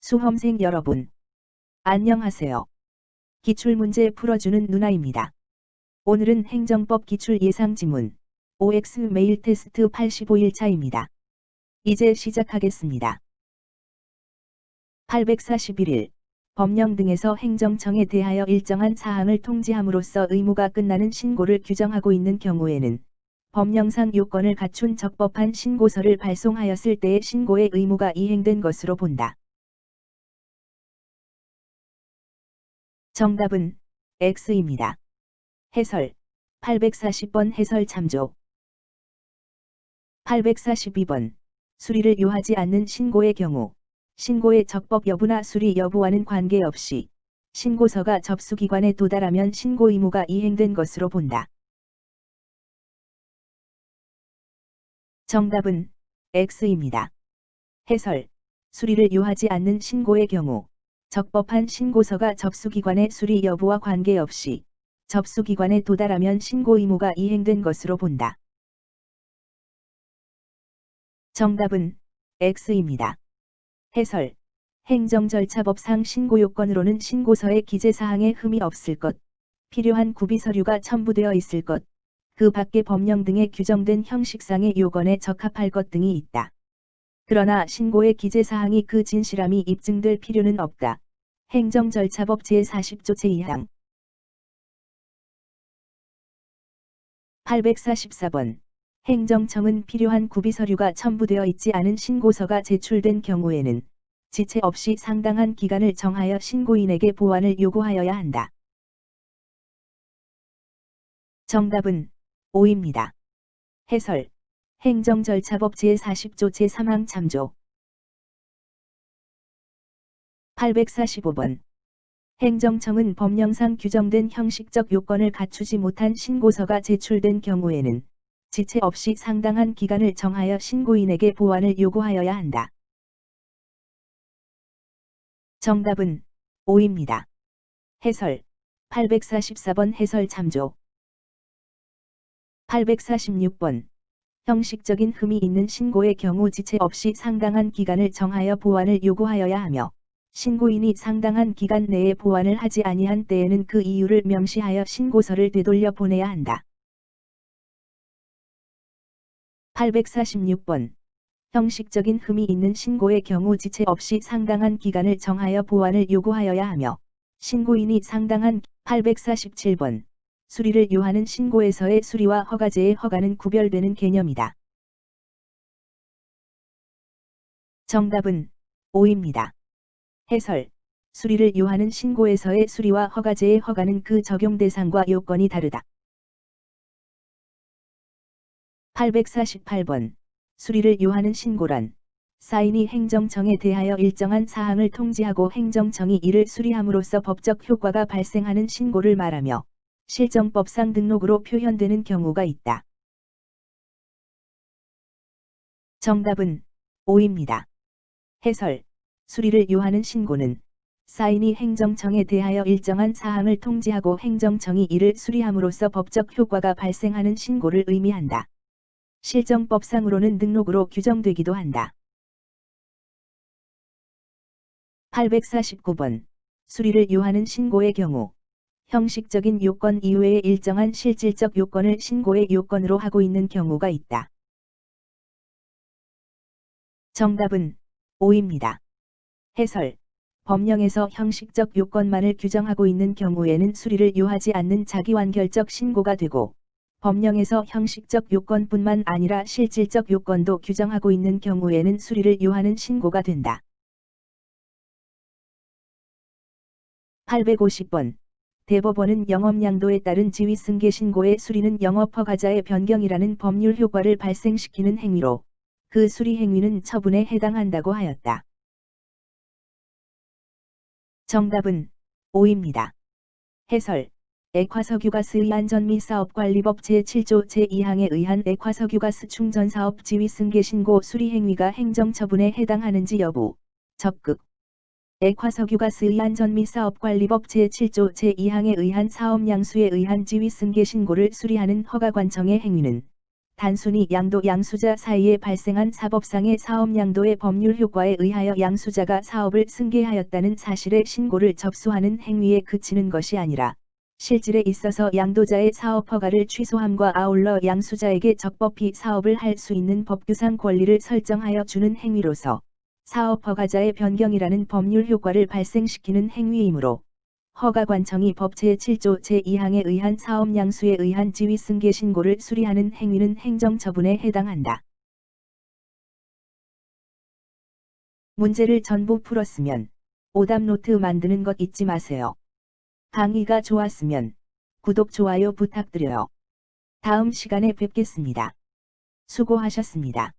수험생 여러분, 안녕하세요. 기출문제 풀어주는 누나입니다. 오늘은 행정법 기출 예상지문 OX 메일 테스트 85일차입니다. 이제 시작하겠습니다. 841일, 법령 등에서 행정청에 대하여 일정한 사항을 통지함으로써 의무가 끝나는 신고를 규정하고 있는 경우에는 법령상 요건을 갖춘 적법한 신고서를 발송하였을 때의 신고의 의무가 이행된 것으로 본다. 정답은 X입니다. 해설 840번 해설 참조 842번 수리를 요하지 않는 신고의 경우 신고의 적법 여부나 수리 여부와는 관계없이 신고서가 접수기관에 도달하면 신고 의무가 이행된 것으로 본다. 정답은 X입니다. 해설 수리를 요하지 않는 신고의 경우 적법한 신고서가 접수기관의 수리 여부와 관계없이 접수기관에 도달하면 신고 의무가 이행된 것으로 본다. 정답은 X입니다. 해설 행정절차법상 신고요건으로는 신고서의 기재사항에 흠이 없을 것, 필요한 구비서류가 첨부되어 있을 것, 그 밖의 법령 등에 규정된 형식상의 요건에 적합할 것 등이 있다. 그러나 신고의 기재사항이 그 진실함이 입증될 필요는 없다. 행정절차법 제40조 제2항 844번 행정청은 필요한 구비서류가 첨부되어 있지 않은 신고서가 제출된 경우에는 지체 없이 상당한 기간을 정하여 신고인에게 보완을 요구하여야 한다. 정답은 O입니다. 해설 행정절차법 제40조 제3항 참조 845번 행정청은 법령상 규정된 형식적 요건을 갖추지 못한 신고서가 제출된 경우에는 지체 없이 상당한 기간을 정하여 신고인에게 보완을 요구하여야 한다. 정답은 O입니다. 해설 844번 해설 참조 846번 형식적인 흠이 있는 신고의 경우 지체 없이 상당한 기간을 정하여 보완을 요구하여야 하며 신고인이 상당한 기간 내에 보완을 하지 아니한 때에는 그 이유를 명시하여 신고서를 되돌려 보내야 한다. 846번 형식적인 흠이 있는 신고의 경우 지체 없이 상당한 기간을 정하여 보완을 요구하여야 하며 신고인이 상당한 847번 수리를 요하는 신고에서의 수리와 허가제의 허가는 구별되는 개념이다. 정답은 O입니다. 해설 수리를 요하는 신고에서의 수리와 허가제의 허가는 그 적용 대상과 요건이 다르다. 848번 수리를 요하는 신고란 사인이 행정청에 대하여 일정한 사항을 통지하고 행정청이 이를 수리함으로써 법적 효과가 발생하는 신고를 말하며 실정법상 등록으로 표현되는 경우가 있다. 정답은 O입니다. 해설 수리를 요하는 신고는 사인이 행정청에 대하여 일정한 사항을 통지하고 행정청이 이를 수리함으로써 법적 효과가 발생하는 신고를 의미한다. 실정법상으로는 등록으로 규정되기도 한다. 849번 수리를 요하는 신고의 경우 형식적인 요건 이외의 일정한 실질적 요건을 신고의 요건으로 하고 있는 경우가 있다. 정답은 O입니다. 해설 법령에서 형식적 요건만을 규정하고 있는 경우에는 수리를 요하지 않는 자기완결적 신고가 되고 법령에서 형식적 요건뿐만 아니라 실질적 요건도 규정하고 있는 경우에는 수리를 요하는 신고가 된다. 850번 대법원은 영업양도에 따른 지위승계 신고의 수리는 영업허가자의 변경이라는 법률 효과를 발생시키는 행위로 그 수리 행위는 처분에 해당한다고 하였다. 정답은 O입니다. 해설 액화석유가스 안전 및 사업관리법 제7조 제2항에 의한 액화석유가스 충전사업 지위승계 신고 수리 행위가 행정처분에 해당하는지 여부 적극 액화석유가스 안전 및 사업관리법 제7조 제2항에 의한 사업양수에 의한 지위승계 신고를 수리하는 허가관청의 행위는 단순히 양도 양수자 사이에 발생한 사법상의 사업 양도의 법률 효과에 의하여 양수자가 사업을 승계하였다는 사실의 신고를 접수하는 행위에 그치는 것이 아니라 실질에 있어서 양도자의 사업 허가를 취소함과 아울러 양수자에게 적법히 사업을 할 수 있는 법규상 권리를 설정하여 주는 행위로서 사업 허가자의 변경이라는 법률 효과를 발생시키는 행위이므로 허가관청이 법 제7조 제2항에 의한 사업 양수에 의한 지위 승계 신고를 수리하는 행위는 행정처분에 해당한다. 문제를 전부 풀었으면 오답 노트 만드는 것 잊지 마세요. 강의가 좋았으면 구독, 좋아요 부탁드려요. 다음 시간에 뵙겠습니다. 수고하셨습니다.